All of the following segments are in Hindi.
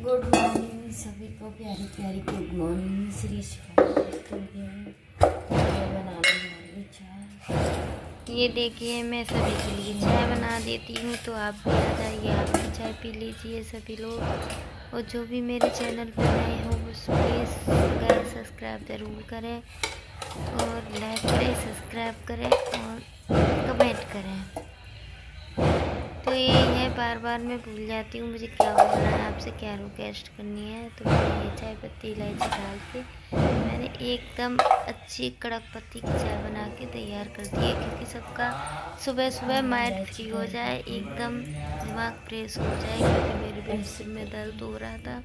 गुड मॉर्निंग सभी को, प्यारी प्यारी गुड मॉर्निंग। श्री बनाने वाली चाय, ये देखिए मैं सभी के लिए चाय बना देती हूँ, तो आप भी आ जाइए, आप भी चाय पी लीजिए सभी लोग। और जो भी मेरे चैनल पर नए हो वो प्लीज़ सब्सक्राइब ज़रूर करें और लाइक करें, सब्सक्राइब करें और कमेंट करें। तो ये है, बार बार मैं भूल जाती हूँ मुझे क्या बोलना है, आपसे क्या रिक्वेस्ट करनी है। तो मैंने ये चाय पत्ती इलायची डाल के मैंने एकदम अच्छी कड़क पत्ती की चाय बना के तैयार कर दी है, क्योंकि सबका सुबह सुबह माइंड फ्री हो जाए, एकदम दिमाग फ्रेश हो जाए। क्योंकि मेरे भी सिर में दर्द हो रहा था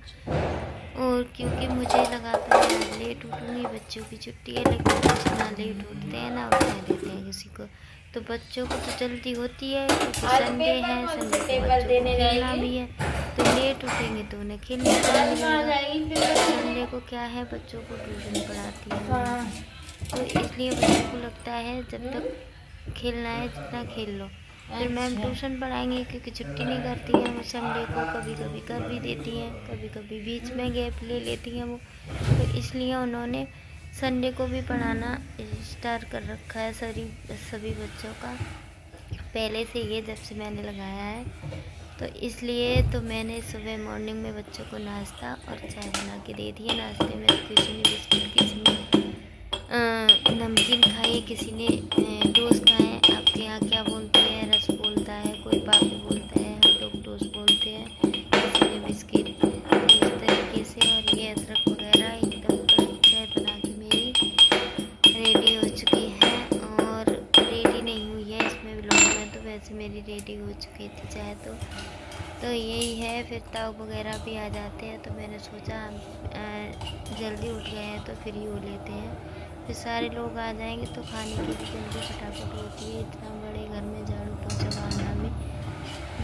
और क्योंकि मुझे लगा था यार लेट उठूँगी, बच्चों की छुट्टी है, लेकिन जितना लेट उठते हैं ना उठा देते हैं किसी को। तो बच्चों को तो जल्दी होती है क्योंकि संडे है, संडे को बच्चों को खेलना भी है, तो लेट उठेंगे तो उन्हें खेलने को मिलेगा। संडे को क्या है, बच्चों को ट्यूशन पढ़ाती है, तो इसलिए बच्चों को लगता है जब तक खेलना है जितना खेल लो। फिर मैम ट्यूशन पढ़ाएंगे क्योंकि छुट्टी नहीं करती हैं वो संडे को, कभी कभी कर भी देती हैं, कभी कभी बीच में गैप ले लेती हैं वो। तो इसलिए उन्होंने संडे को भी पढ़ाना स्टार्ट कर रखा है सभी बच्चों का पहले से, ये जब से मैंने लगाया है। तो इसलिए तो मैंने सुबह मॉर्निंग में बच्चों को नाश्ता और चाय बना के दे दिया। नाश्ते में किसी ने बिस्किट, किसी ने नमकीन खाए, किसी ने टोस्ट खाए। आपके यहाँ क्या बोलते हैं, रस बोलता है, कोई पापड़ी बोलता है, हम लोग टोस्ट बोलते हैं, किसी ने बिस्किट। इस तरीके से, और ये अदरक वगैरह एकदम चाय बना के मेरी रेडी हो चुकी है। और रेडी नहीं हुई है इसमें ब्लॉग में, तो वैसे मेरी रेडी हो चुकी थी चाय। तो यही है, फिर ताऊ वगैरह भी आ जाते हैं, तो मैंने सोचा हम जल्दी उठ गए हैं तो फ्री हो लेते हैं। फिर सारे लोग आ जाएंगे तो खाने की भी जल्दी फटाफट होती है। इतना बड़े घर में झाड़ू पोछा मारना भी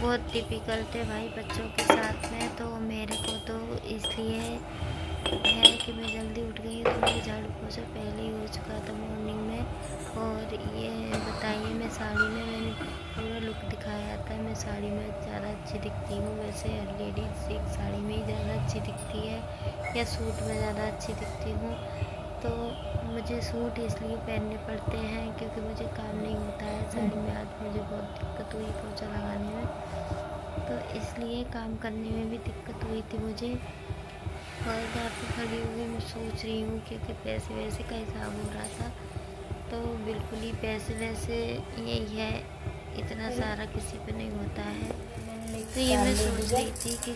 बहुत डिफ़िकल्ट है भाई बच्चों के साथ में। तो मेरे को तो इसलिए है कि मैं जल्दी उठ गई, तो मेरी झाड़ू पोछा पहले ही हो चुका था मॉर्निंग में। और ये बताइए, मैं साड़ी में मैंने पूरा लुक दिखाया था, मैं साड़ी में ज़्यादा अच्छी दिखती हूँ। वैसे लेडीज़ एक साड़ी में ही ज़्यादा अच्छी दिखती है या सूट में ज़्यादा अच्छी दिखती हूँ। तो मुझे सूट इसलिए पहनने पड़ते हैं क्योंकि मुझे काम नहीं होता है साड़ी में। आज मुझे बहुत दिक्कत हुई पोछा लगाने में, तो इसलिए काम करने में भी दिक्कत हुई थी मुझे। और यहाँ पे खड़ी हुई मैं सोच रही हूँ क्योंकि पैसे वैसे का हिसाब हो रहा था, तो बिल्कुल ही पैसे वैसे यही है, इतना सारा किसी पे नहीं होता है। तो ये मैं सोच रही थी कि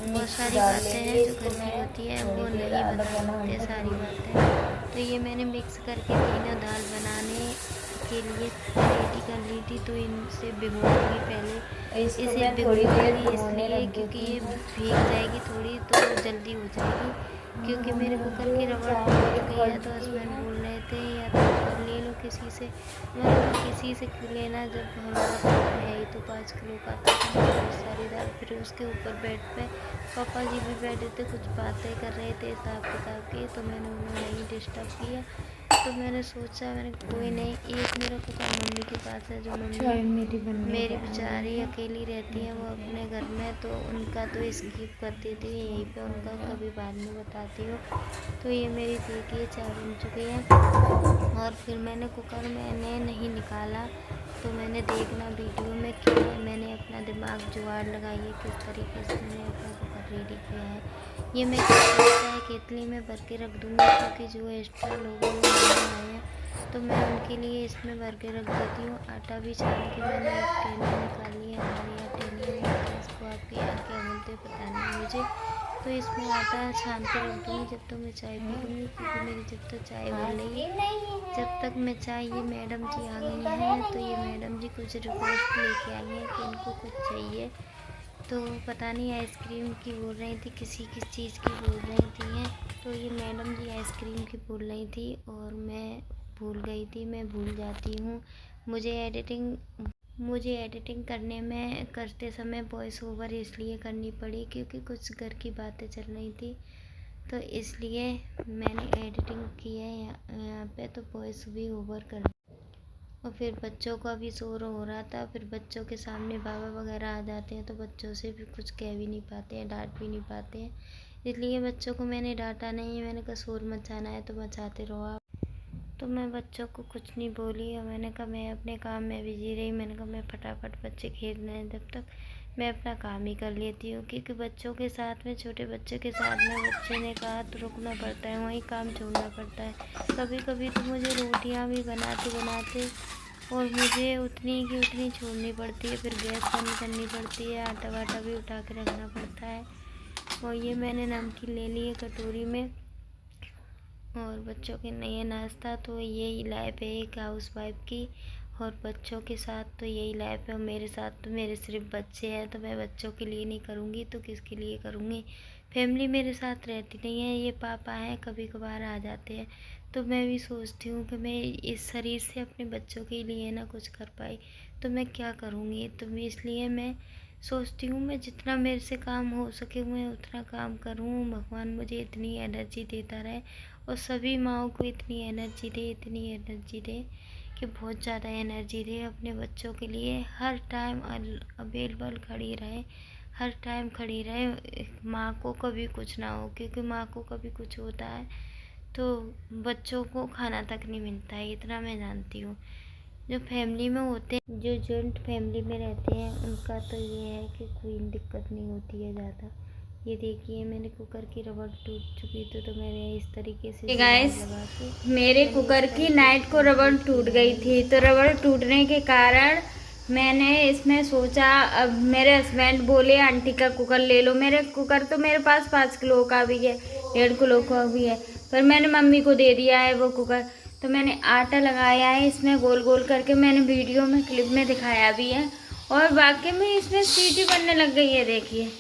बहुत सारी बातें हैं जो घर की होती है वो नहीं बता सकते सारी बातें। तो ये मैंने मिक्स करके तीनों दाल बनाने के लिए रेडी कर ली थी, तो इनसे भिगोऊंगी पहले, इसे भिगोऊंगी इसलिए क्योंकि ये भीग जाएगी थोड़ी तो जल्दी हो जाएगी। क्योंकि मेरे कुकर की रबड़ टूट गई है, तो हस्बैंड बोल रहे थे या तो कुकर ले लो किसी से। मैंने कहा किसी से क्यों लेना, जब हमारा कुकर है ही तो 5 किलो का, तो बहुत सारी दाल। फिर उसके ऊपर बेड पे पापा जी भी बैठे थे, कुछ बातें कर रहे थे हिसाब किताब की, तो मैंने उन्हें नहीं डिस्टर्ब किया। तो मैंने सोचा, मैंने कोई नहीं, एक मेरा कुकर मम्मी के पास है, जो मम्मी मेरी बेचारी अकेली रहती है वो अपने घर में, तो उनका तो स्किप कर देती है, यहीं पे उनका कभी बाद में बताती हूँ। तो ये मेरी देखिए चाय बन चुकी है। और फिर मैंने कुकर मैंने नहीं निकाला, तो मैंने देखना वीडियो में क्या है, मैंने अपना दिमाग जुगाड़ लगाइए किस तरीके से मैंने अपना कुकर रेडी किया है। ये मैं चाय केतली में भर के रख दूँगी, क्योंकि जो एक्स्ट्रा लोग आए हैं तो मैं उनके लिए इसमें भर के रख देती हूँ। आटा भी छान के मैंने एक टेली निकाली है, हमारे यहाँ टेली बोलते हैं इसको, आपके यहाँ क्या बोलते हैं पता नहीं मुझे। तो इसमें आटा छान के रख दूँगी जब तक मैं चाय पी लूँगी, क्योंकि मेरी जब तक चाय बन रही है, जब तक मैं चाय, ये मैडम जी आ गई हैं, तो ये मैडम जी कुछ रिक्वेस्ट लेके आई हैं कि इनको कुछ चाहिए। तो पता नहीं आइसक्रीम की बोल रही थी, किस चीज़ की बोल रही थी हैं। तो ये मैडम जी आइसक्रीम की बोल रही थी और मैं भूल गई थी, मैं भूल जाती हूँ। मुझे एडिटिंग करते समय वॉइस ओवर इसलिए करनी पड़ी क्योंकि कुछ घर की बातें चल रही थी, तो इसलिए मैंने एडिटिंग की है यहाँ पे, तो वॉइस भी ओवर कर। और फिर बच्चों का भी शोर हो रहा था। फिर बच्चों के सामने बाबा वगैरह आ जाते हैं तो बच्चों से भी कुछ कह भी नहीं पाते हैं, डांट भी नहीं पाते हैं। इसलिए बच्चों को मैंने डांटा नहीं, मैंने कहा शोर मचाना है तो मचाते रहो आप। तो मैं बच्चों को कुछ नहीं बोली और मैंने कहा मैं अपने काम में बिजी रही। मैंने कहा मैं फटाफट, बच्चे खेल रहे हैं जब तक मैं अपना काम ही कर लेती हूँ, क्योंकि बच्चों के साथ में, छोटे बच्चे के साथ में बच्चे ने कहा तो रुकना पड़ता है, वहीं काम छोड़ना पड़ता है। कभी कभी तो मुझे रोटियाँ भी बनाते बनाते और मुझे उतनी की उतनी छोड़नी पड़ती है, फिर गैस बंद करनी पड़ती है, आटा वाटा भी उठा के रखना पड़ता है। और ये मैंने नमकीन ले ली है कटोरी में, और बच्चों के लिए नाश्ता। तो यही लाइफ है एक हाउसवाइफ की, और बच्चों के साथ तो यही लाइफ है। और मेरे साथ तो मेरे सिर्फ बच्चे हैं, तो मैं बच्चों के लिए नहीं करूँगी तो किसके लिए करूँगी। फैमिली मेरे साथ रहती नहीं है, ये पापा हैं कभी कभार आ जाते हैं। तो मैं भी सोचती हूँ कि मैं इस शरीर से अपने बच्चों के लिए ना कुछ कर पाई तो मैं क्या करूँगी। तो मैं इसलिए मैं सोचती हूँ मैं जितना मेरे से काम हो सके मैं उतना काम करूँ। भगवान मुझे इतनी एनर्जी देता रहे और सभी माँओं को इतनी एनर्जी दे, इतनी एनर्जी दे कि बहुत ज़्यादा एनर्जी दे, अपने बच्चों के लिए हर टाइम अवेलेबल खड़ी रहे, हर टाइम खड़ी रहे। माँ को कभी कुछ ना हो, क्योंकि माँ को कभी कुछ होता है तो बच्चों को खाना तक नहीं मिलता है, इतना मैं जानती हूँ। जो फैमिली में होते हैं, जो जॉइंट फैमिली में रहते हैं, उनका तो ये है कि कोई दिक्कत नहीं होती है ज़्यादा। ये देखिए मेरे कुकर की रबड़ टूट चुकी थी तो मैंने इस तरीके से गाइस, लगा के मेरे कुकर की नाइट को रबड़ टूट गई थी, तो रबड़ टूटने के कारण मैंने इसमें सोचा, अब मेरे हस्बैंड बोले आंटी का कुकर ले लो। मेरे कुकर तो मेरे पास 5 किलो का भी है, 1.5 किलो का भी है, पर मैंने मम्मी को दे दिया है वो कुकर। तो मैंने आटा लगाया है इसमें गोल गोल करके, मैंने वीडियो में क्लिप में दिखाया भी है, और वाकई में इसमें सीटी बनने लग गई है देखिए।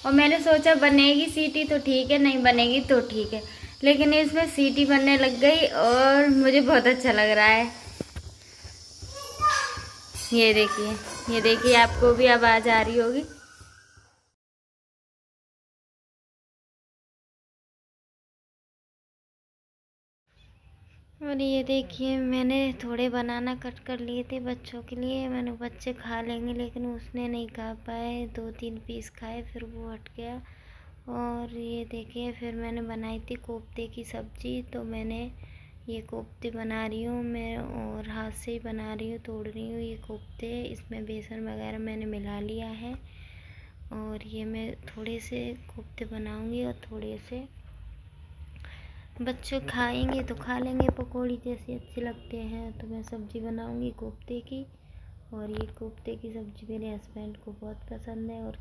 और मैंने सोचा बनेगी सीटी तो ठीक है, नहीं बनेगी तो ठीक है, लेकिन इसमें सीटी बनने लग गई और मुझे बहुत अच्छा लग रहा है। ये देखिए, ये देखिए, आपको भी आवाज़ आ रही होगी। और ये देखिए मैंने थोड़े बनाना कट कर लिए थे बच्चों के लिए, मैंने बच्चे खा लेंगे, लेकिन उसने नहीं खा पाए, 2-3 पीस खाए फिर वो हट गया। और ये देखिए फिर मैंने बनाई थी कोफ्ते की सब्ज़ी, तो मैंने ये कोफ्ते बना रही हूँ मैं, और हाथ से ही बना रही हूँ, तोड़ रही हूँ ये कोफ्ते। इसमें बेसन वगैरह मैंने मिला लिया है, और ये मैं थोड़े से कोफ्ते बनाऊँगी और थोड़े से बच्चे खाएंगे तो खा लेंगे, पकौड़ी जैसे अच्छे लगते हैं। तो मैं सब्ज़ी बनाऊंगी कोफ्ते की, और ये कोफ्ते की सब्ज़ी मेरे हस्बैंड को बहुत पसंद है। और